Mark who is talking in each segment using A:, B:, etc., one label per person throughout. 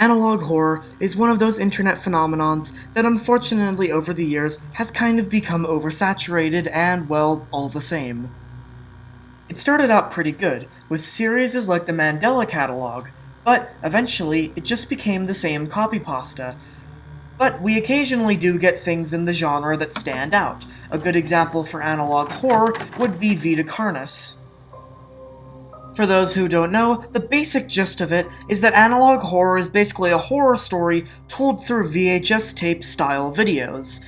A: Analog horror is one of those internet phenomenons that unfortunately over the years has kind of become oversaturated and, well, all the same. It started out pretty good, with series like the Mandela Catalog, but eventually it just became the same copy pasta. But we occasionally do get things in the genre that stand out. A good example for analog horror would be Vita Carnis. For those who don't know, the basic gist of it is that analog horror is basically a horror story told through VHS tape style videos.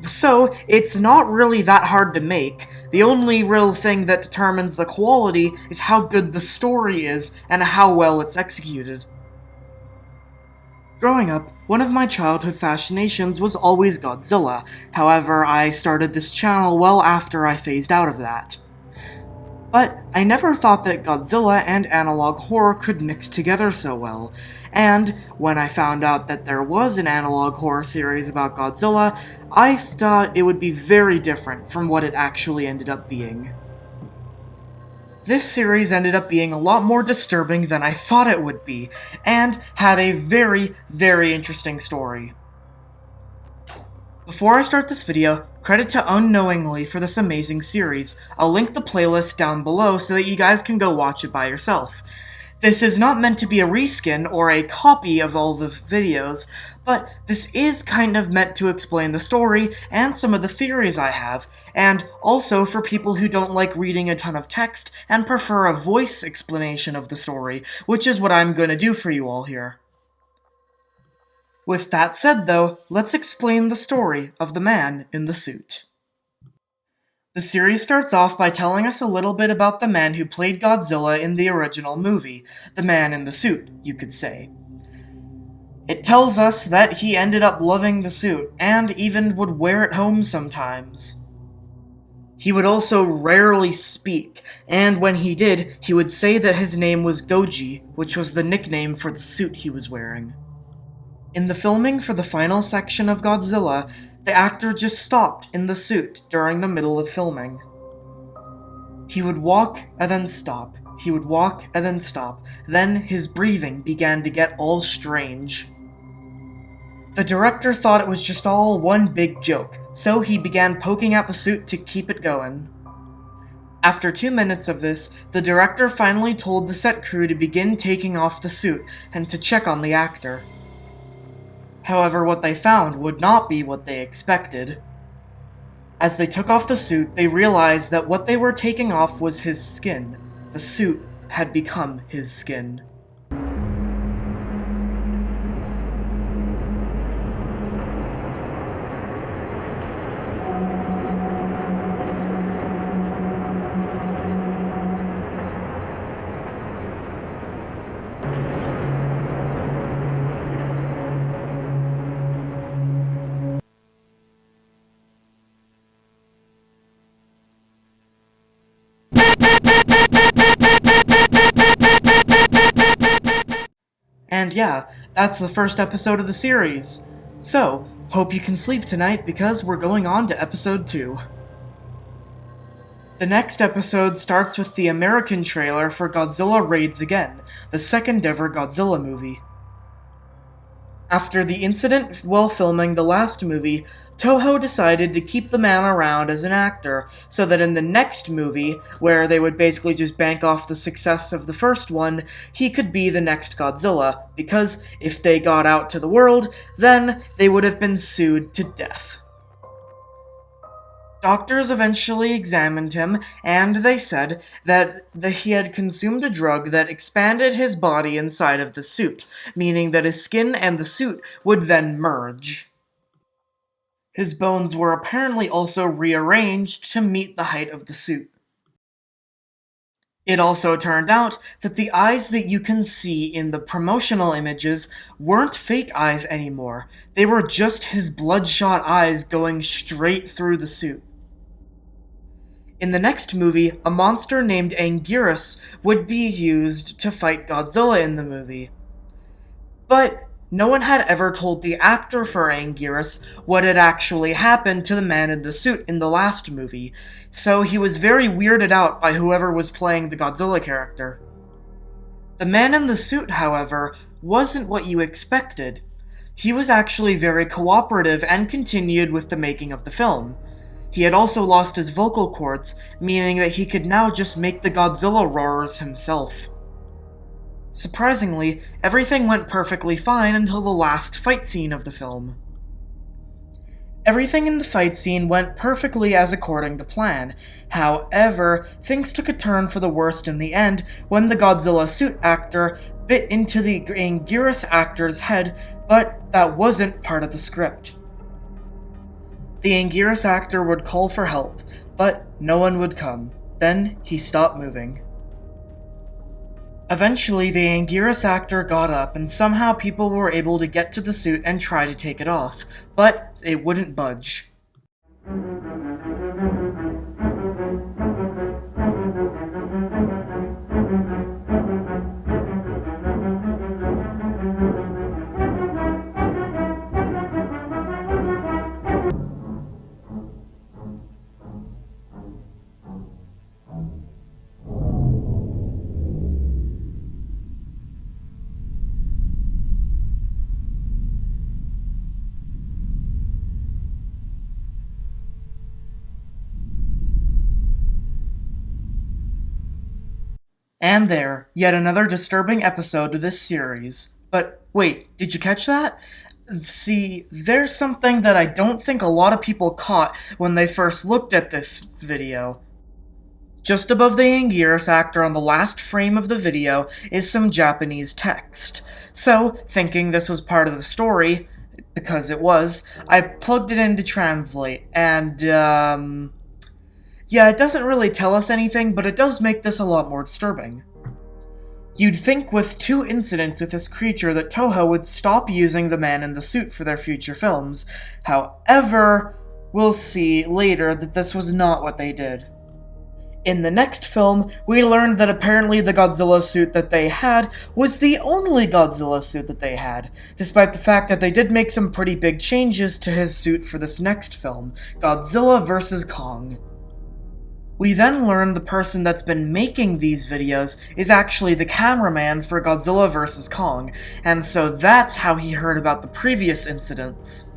A: So, it's not really that hard to make. The only real thing that determines the quality is how good the story is and how well it's executed. Growing up, one of my childhood fascinations was always Godzilla. However, I started this channel well after I phased out of that. But I never thought that Godzilla and analog horror could mix together so well, and when I found out that there was an analog horror series about Godzilla, I thought it would be very different from what it actually ended up being. This series ended up being a lot more disturbing than I thought it would be, and had a very, very interesting story. Before I start this video, credit to Unknowingly for this amazing series. I'll link the playlist down below so that you guys can go watch it by yourself. This is not meant to be a reskin or a copy of all the videos, but this is kind of meant to explain the story and some of the theories I have, and also for people who don't like reading a ton of text and prefer a voice explanation of the story, which is what I'm gonna do for you all here. With that said, though, let's explain the story of the man in the suit. The series starts off by telling us a little bit about the man who played Godzilla in the original movie, the man in the suit, you could say. It tells us that he ended up loving the suit, and even would wear it home sometimes. He would also rarely speak, and when he did, he would say that his name was Goji, which was the nickname for the suit he was wearing. In the filming for the final section of Godzilla, the actor just stopped in the suit during the middle of filming. He would walk and then stop. He would walk and then stop. Then his breathing began to get all strange. The director thought it was just all one big joke, so he began poking at the suit to keep it going. After 2 minutes of this, the director finally told the set crew to begin taking off the suit and to check on the actor. However, what they found would not be what they expected. As they took off the suit, they realized that what they were taking off was his skin. The suit had become his skin. And yeah, that's the first episode of the series. So, hope you can sleep tonight because we're going on to episode 2. The next episode starts with the American trailer for Godzilla Raids Again, the second ever Godzilla movie. After the incident while filming the last movie, Toho decided to keep the man around as an actor, so that in the next movie, where they would basically just bank off the success of the first one, he could be the next Godzilla, because if they got out to the world, then they would have been sued to death. Doctors eventually examined him, and they said that he had consumed a drug that expanded his body inside of the suit, meaning that his skin and the suit would then merge. His bones were apparently also rearranged to meet the height of the suit. It also turned out that the eyes that you can see in the promotional images weren't fake eyes anymore. They were just his bloodshot eyes going straight through the suit. In the next movie, a monster named Anguirus would be used to fight Godzilla in the movie. But no one had ever told the actor for Anguirus what had actually happened to the man in the suit in the last movie, so he was very weirded out by whoever was playing the Godzilla character. The man in the suit, however, wasn't what you expected. He was actually very cooperative and continued with the making of the film. He had also lost his vocal cords, meaning that he could now just make the Godzilla roars himself. Surprisingly, everything went perfectly fine until the last fight scene of the film. Everything in the fight scene went perfectly as according to plan. However, things took a turn for the worst in the end when the Godzilla suit actor bit into the Anguirus actor's head, but that wasn't part of the script. The Anguirus actor would call for help, but no one would come. Then he stopped moving. Eventually, the Anguirus actor got up, and somehow people were able to get to the suit and try to take it off, but it wouldn't budge. And there, yet another disturbing episode of this series. But wait, did you catch that? See, there's something that I don't think a lot of people caught when they first looked at this video. Just above the Anguirus actor on the last frame of the video is some Japanese text. So, thinking this was part of the story, because it was, I plugged it in to translate, and, yeah, it doesn't really tell us anything, but it does make this a lot more disturbing. You'd think with 2 incidents with this creature that Toho would stop using the man in the suit for their future films. However, we'll see later that this was not what they did. In the next film, we learned that apparently the Godzilla suit that they had was the only Godzilla suit that they had, despite the fact that they did make some pretty big changes to his suit for this next film, Godzilla vs. Kong. We then learn the person that's been making these videos is actually the cameraman for Godzilla vs. Kong, and so that's how he heard about the previous incidents.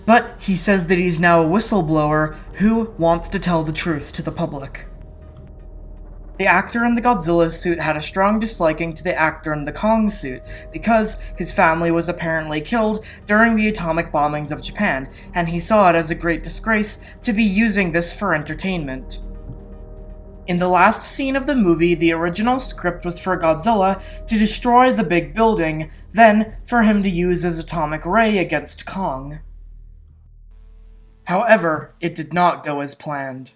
A: But he says that he's now a whistleblower who wants to tell the truth to the public. The actor in the Godzilla suit had a strong disliking to the actor in the Kong suit because his family was apparently killed during the atomic bombings of Japan, and he saw it as a great disgrace to be using this for entertainment. In the last scene of the movie, the original script was for Godzilla to destroy the big building, then for him to use his atomic ray against Kong. However, it did not go as planned.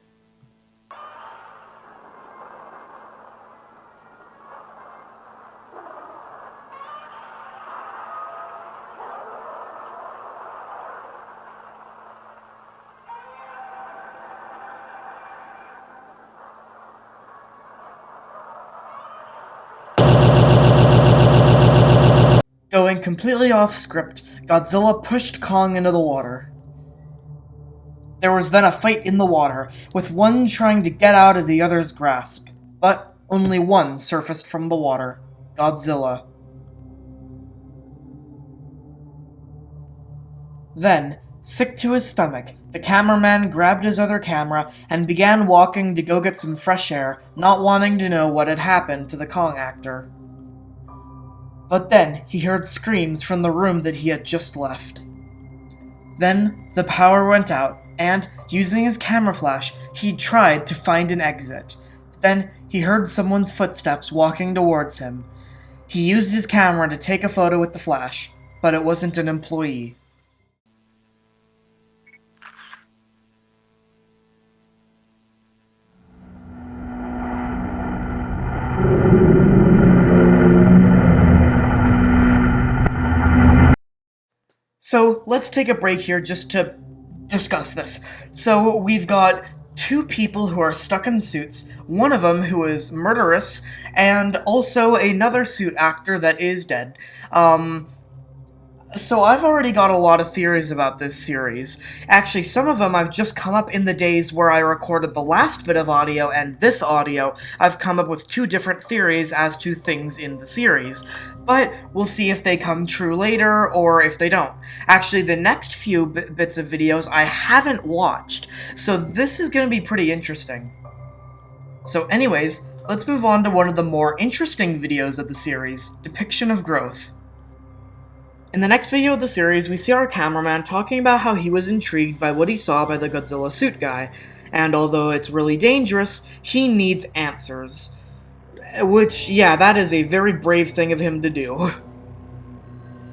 A: Going completely off script, Godzilla pushed Kong into the water. There was then a fight in the water, with one trying to get out of the other's grasp, but only one surfaced from the water, Godzilla. Then, sick to his stomach, the cameraman grabbed his other camera and began walking to go get some fresh air, not wanting to know what had happened to the Kong actor. But then, he heard screams from the room that he had just left. Then, the power went out, and, using his camera flash, he tried to find an exit. Then, he heard someone's footsteps walking towards him. He used his camera to take a photo with the flash, but it wasn't an employee. So, let's take a break here just to discuss this. So, we've got 2 people who are stuck in suits, one of them who is murderous, and also another suit actor that is dead. So I've already got a lot of theories about this series. Actually, some of them I've just come up in the days where I recorded the last bit of audio and this audio. I've come up with two different theories as to things in the series. But we'll see if they come true later or if they don't. Actually, the next few bits of videos I haven't watched, so this is going to be pretty interesting. So anyways, let's move on to one of the more interesting videos of the series, Depiction of Growth. In the next video of the series, we see our cameraman talking about how he was intrigued by what he saw by the Godzilla suit guy, and although it's really dangerous, he needs answers. Which, yeah, that is a very brave thing of him to do.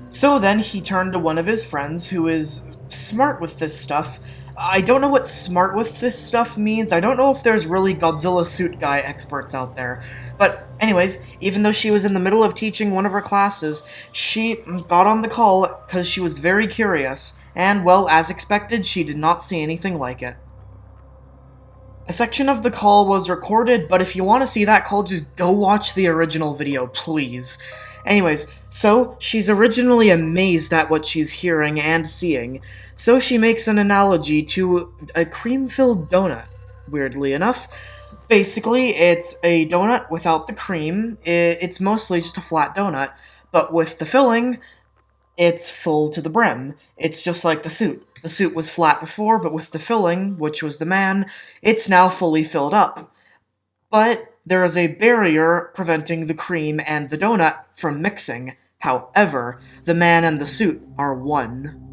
A: So then he turned to one of his friends who is smart with this stuff. I don't know what smart with this stuff means. I don't know if there's really Godzilla suit guy experts out there. But anyways, even though she was in the middle of teaching one of her classes, she got on the call because she was very curious. And, well, as expected, she did not see anything like it. A section of the call was recorded, but if you want to see that call, just go watch the original video, please. Anyways, so she's originally amazed at what she's hearing and seeing, so she makes an analogy to a cream-filled donut, weirdly enough. Basically, it's a donut without the cream. It's mostly just a flat donut, but with the filling, it's full to the brim. It's just like the suit. The suit was flat before, but with the filling, which was the man, it's now fully filled up. But there is a barrier preventing the cream and the donut from mixing. However, the man and the suit are one.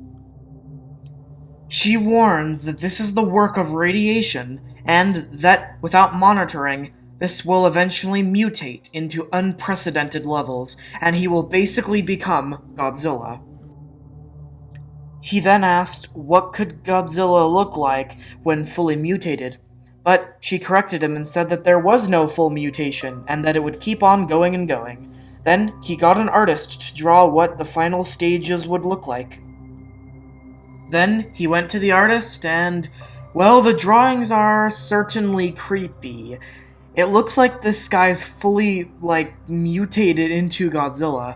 A: She warns that this is the work of radiation, and that, without monitoring, this will eventually mutate into unprecedented levels, and he will basically become Godzilla. He then asked what could Godzilla look like when fully mutated, but she corrected him and said that there was no full mutation, and that it would keep on going and going. Then he got an artist to draw what the final stages would look like. Then he went to the artist and, well, the drawings are certainly creepy. It looks like this guy's fully, mutated into Godzilla.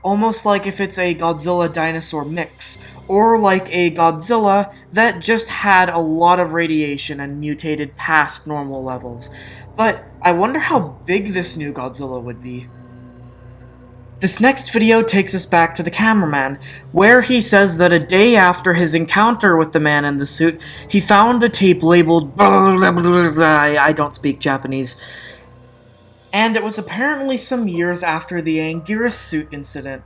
A: Almost like if it's a Godzilla-dinosaur mix, or like a Godzilla that just had a lot of radiation and mutated past normal levels. But I wonder how big this new Godzilla would be. This next video takes us back to the cameraman, where he says that a day after his encounter with the man in the suit, he found a tape labeled I don't speak Japanese. And it was apparently some years after the Anguirus suit incident.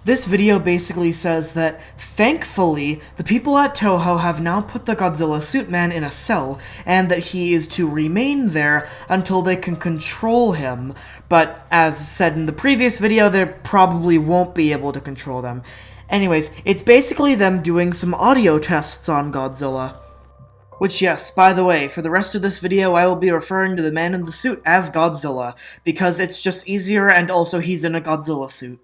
A: This video basically says that, thankfully, the people at Toho have now put the Godzilla suit man in a cell, and that he is to remain there until they can control him. But, as said in the previous video, they probably won't be able to control them. Anyways, it's basically them doing some audio tests on Godzilla. Which, yes, by the way, for the rest of this video I will be referring to the man in the suit as Godzilla, because it's just easier and also he's in a Godzilla suit.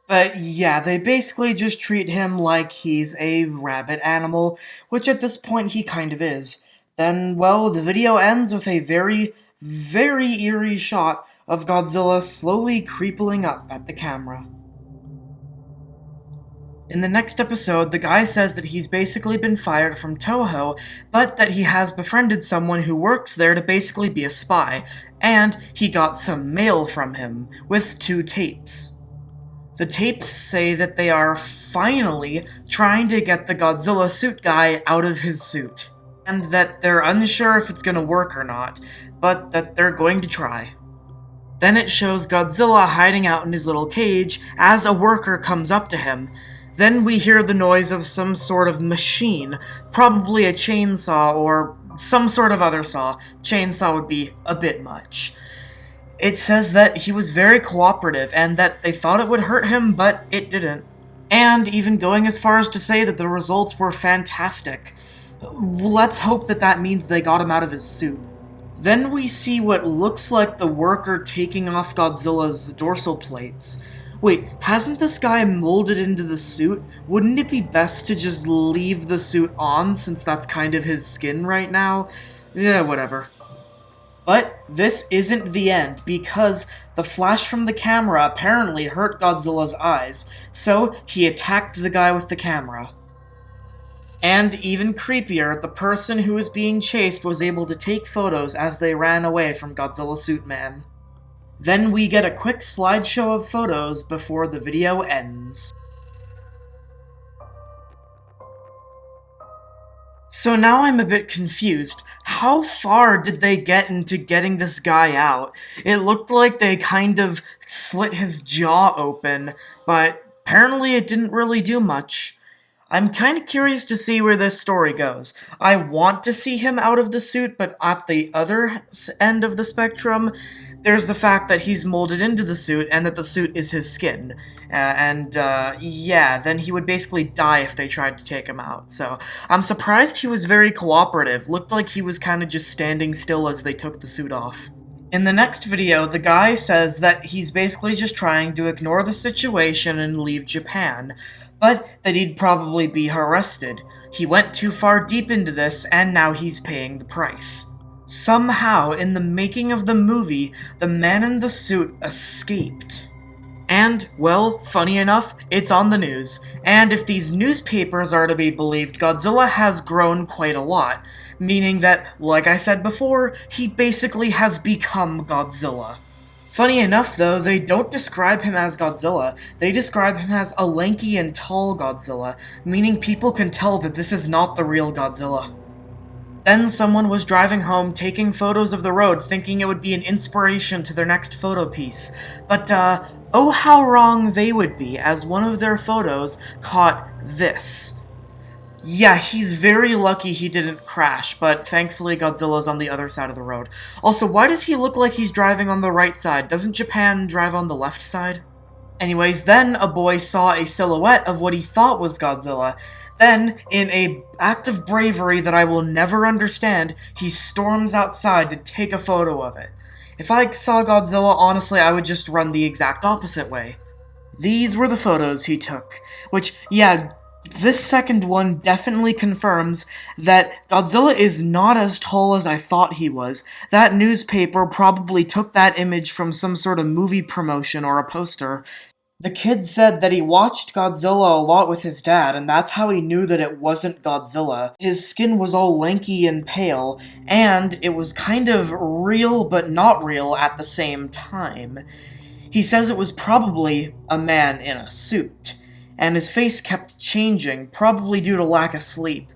A: But yeah, they basically just treat him like he's a rabbit animal, which at this point he kind of is. Then, well, the video ends with a very, very eerie shot of Godzilla slowly creeping up at the camera. In the next episode, the guy says that he's basically been fired from Toho, but that he has befriended someone who works there to basically be a spy, and he got some mail from him, with 2 tapes. The tapes say that they are finally trying to get the Godzilla suit guy out of his suit, and that they're unsure if it's gonna work or not, but that they're going to try. Then it shows Godzilla hiding out in his little cage as a worker comes up to him. Then we hear the noise of some sort of machine, probably a chainsaw or some sort of other saw. Chainsaw would be a bit much. It says that he was very cooperative and that they thought it would hurt him, but it didn't. And even going as far as to say that the results were fantastic. Let's hope that that means they got him out of his suit. Then we see what looks like the worker taking off Godzilla's dorsal plates. Wait, hasn't this guy molded into the suit? Wouldn't it be best to just leave the suit on since that's kind of his skin right now? Yeah, whatever. But this isn't the end, because the flash from the camera apparently hurt Godzilla's eyes, so he attacked the guy with the camera. And even creepier, the person who was being chased was able to take photos as they ran away from Godzilla Suit Man. Then we get a quick slideshow of photos before the video ends. So now I'm a bit confused. How far did they get into getting this guy out? It looked like they kind of slit his jaw open, but apparently it didn't really do much. I'm kind of curious to see where this story goes. I want to see him out of the suit, but at the other end of the spectrum, there's the fact that he's molded into the suit and that the suit is his skin. Yeah, then he would basically die if they tried to take him out. So I'm surprised he was very cooperative. Looked like he was kind of just standing still as they took the suit off. In the next video, the guy says that he's basically just trying to ignore the situation and leave Japan, but that he'd probably be arrested. He went too far deep into this, and now he's paying the price. Somehow, in the making of the movie, the man in the suit escaped. And, well, funny enough, it's on the news. And if these newspapers are to be believed, Godzilla has grown quite a lot. Meaning that, like I said before, he basically has become Godzilla. Funny enough, though, they don't describe him as Godzilla. They describe him as a lanky and tall Godzilla, meaning people can tell that this is not the real Godzilla. Then someone was driving home, taking photos of the road, thinking it would be an inspiration to their next photo piece. But, oh how wrong they would be, as one of their photos caught this. Yeah, he's very lucky he didn't crash, but thankfully Godzilla's on the other side of the road. Also, why does he look like he's driving on the right side? Doesn't Japan drive on the left side? Anyways, then a boy saw a silhouette of what he thought was Godzilla. Then, in an act of bravery that I will never understand, he storms outside to take a photo of it. If I saw Godzilla, honestly, I would just run the exact opposite way. These were the photos he took, which, yeah, this second one definitely confirms that Godzilla is not as tall as I thought he was. That newspaper probably took that image from some sort of movie promotion or a poster. The kid said that he watched Godzilla a lot with his dad, and that's how he knew that it wasn't Godzilla. His skin was all lanky and pale, and it was kind of real but not real at the same time. He says it was probably a man in a suit, and his face kept changing, probably due to lack of sleep.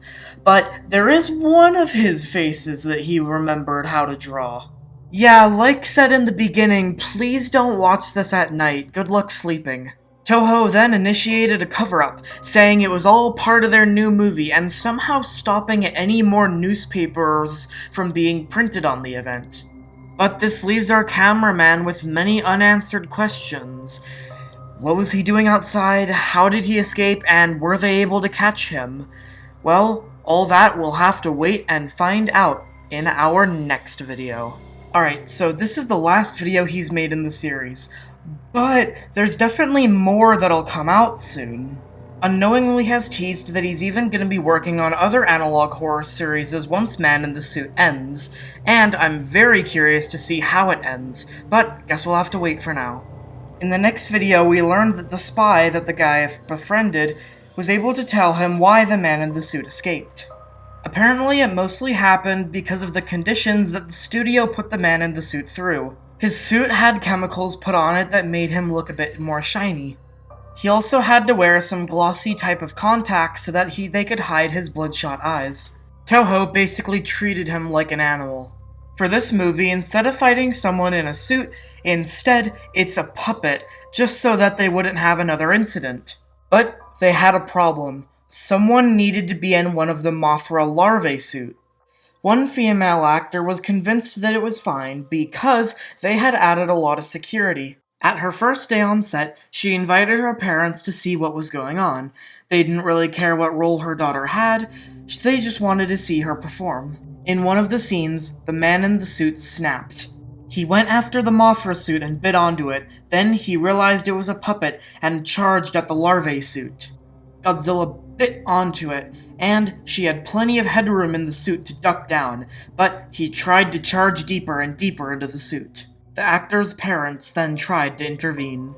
A: But there is one of his faces that he remembered how to draw. Yeah, like said in the beginning, please don't watch this at night. Good luck sleeping. Toho then initiated a cover-up, saying it was all part of their new movie, and somehow stopping any more newspapers from being printed on the event. But this leaves our cameraman with many unanswered questions. What was he doing outside? How did he escape? And were they able to catch him? Well, all that we'll have to wait and find out in our next video. Alright, so this is the last video he's made in the series, but there's definitely more that'll come out soon. Unknowingly has teased that he's even going to be working on other analog horror series once Man in the Suit ends, and I'm very curious to see how it ends, but guess we'll have to wait for now. In the next video, we learned that the spy that the guy befriended was able to tell him why the Man in the Suit escaped. Apparently, it mostly happened because of the conditions that the studio put the Man in the Suit through. His suit had chemicals put on it that made him look a bit more shiny. He also had to wear some glossy type of contacts so that they could hide his bloodshot eyes. Toho basically treated him like an animal. For this movie, instead of fighting someone in a suit, instead, it's a puppet, just so that they wouldn't have another incident. But they had a problem. Someone needed to be in one of the Mothra larvae suit. One female actor was convinced that it was fine because they had added a lot of security. At her first day on set, she invited her parents to see what was going on. They didn't really care what role her daughter had, they just wanted to see her perform. In one of the scenes, the Man in the Suit snapped. He went after the Mothra suit and bit onto it, then he realized it was a puppet and charged at the larvae suit. Godzilla bit onto it, and she had plenty of headroom in the suit to duck down, but he tried to charge deeper and deeper into the suit. The actor's parents then tried to intervene.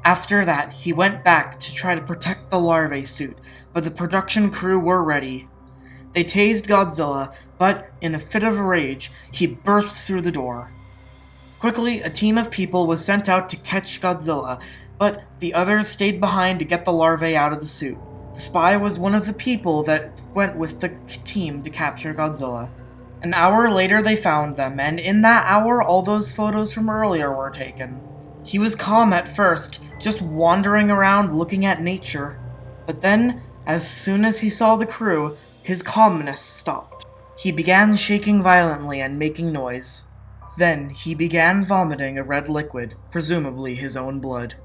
A: After that, he went back to try to protect the larvae suit, but the production crew were ready. They tased Godzilla, but in a fit of rage, he burst through the door. Quickly, a team of people was sent out to catch Godzilla, but the others stayed behind to get the larvae out of the suit. The spy was one of the people that went with the team to capture Godzilla. An hour later, they found them, and in that hour, all those photos from earlier were taken. He was calm at first, just wandering around looking at nature. But then, as soon as he saw the crew, his calmness stopped. He began shaking violently and making noise. Then he began vomiting a red liquid, presumably his own blood.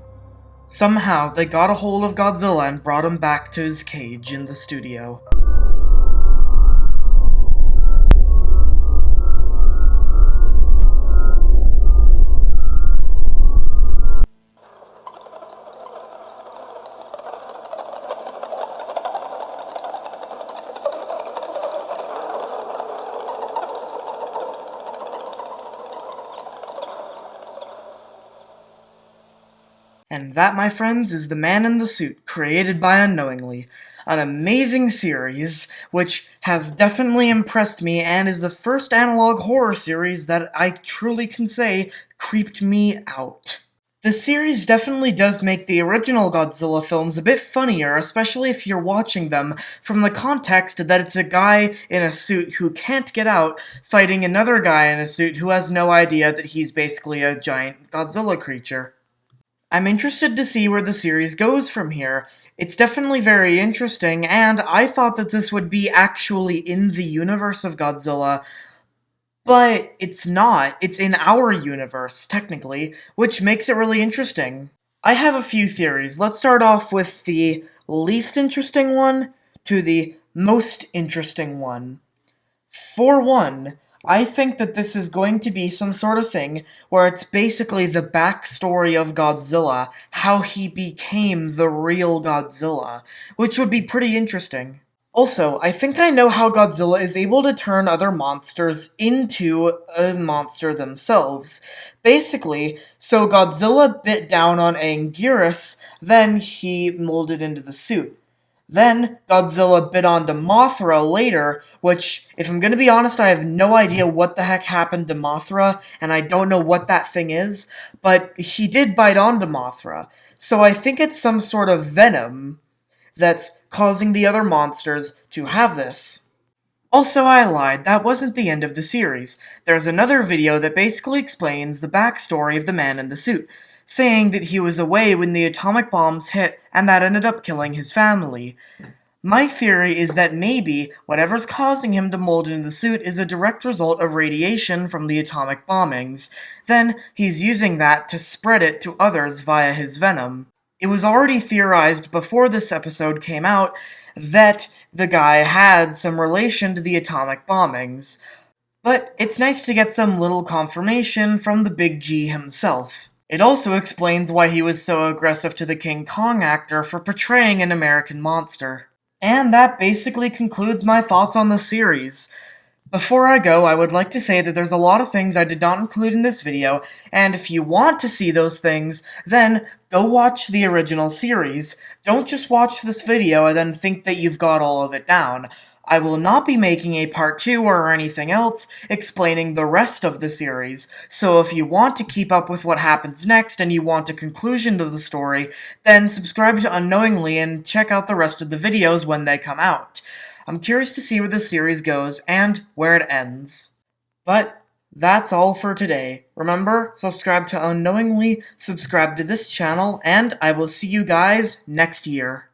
A: Somehow, they got a hold of Godzilla and brought him back to his cage in the studio. And that, my friends, is The Man in the Suit, created by Unknowingly. An amazing series, which has definitely impressed me and is the first analog horror series that I truly can say creeped me out. The series definitely does make the original Godzilla films a bit funnier, especially if you're watching them from the context that it's a guy in a suit who can't get out fighting another guy in a suit who has no idea that he's basically a giant Godzilla creature. I'm interested to see where the series goes from here. It's definitely very interesting, and I thought that this would be actually in the universe of Godzilla, but it's not. It's in our universe, technically, which makes it really interesting. I have a few theories. Let's start off with the least interesting one to the most interesting one. For one, I think that this is going to be some sort of thing where it's basically the backstory of Godzilla, how he became the real Godzilla, which would be pretty interesting. Also, I think I know how Godzilla is able to turn other monsters into a monster themselves. Basically, so Godzilla bit down on Anguirus, then he molded into the suit. Then, Godzilla bit onto Mothra later, which, if I'm gonna be honest, I have no idea what the heck happened to Mothra, and I don't know what that thing is, but he did bite onto Mothra. So I think it's some sort of venom that's causing the other monsters to have this. Also, I lied, that wasn't the end of the series. There's another video that basically explains the backstory of the man in the suit, saying that he was away when the atomic bombs hit and that ended up killing his family. My theory is that maybe whatever's causing him to mold into the suit is a direct result of radiation from the atomic bombings. Then he's using that to spread it to others via his venom. It was already theorized before this episode came out that the guy had some relation to the atomic bombings. But it's nice to get some little confirmation from the Big G himself. It also explains why he was so aggressive to the King Kong actor for portraying an American monster. And that basically concludes my thoughts on the series. Before I go, I would like to say that there's a lot of things I did not include in this video, and if you want to see those things, then go watch the original series. Don't just watch this video and then think that you've got all of it down. I will not be making a part 2 or anything else explaining the rest of the series, so if you want to keep up with what happens next and you want a conclusion to the story, then subscribe to Unknowingly and check out the rest of the videos when they come out. I'm curious to see where the series goes and where it ends. But that's all for today. Remember, subscribe to Unknowingly, subscribe to this channel, and I will see you guys next year.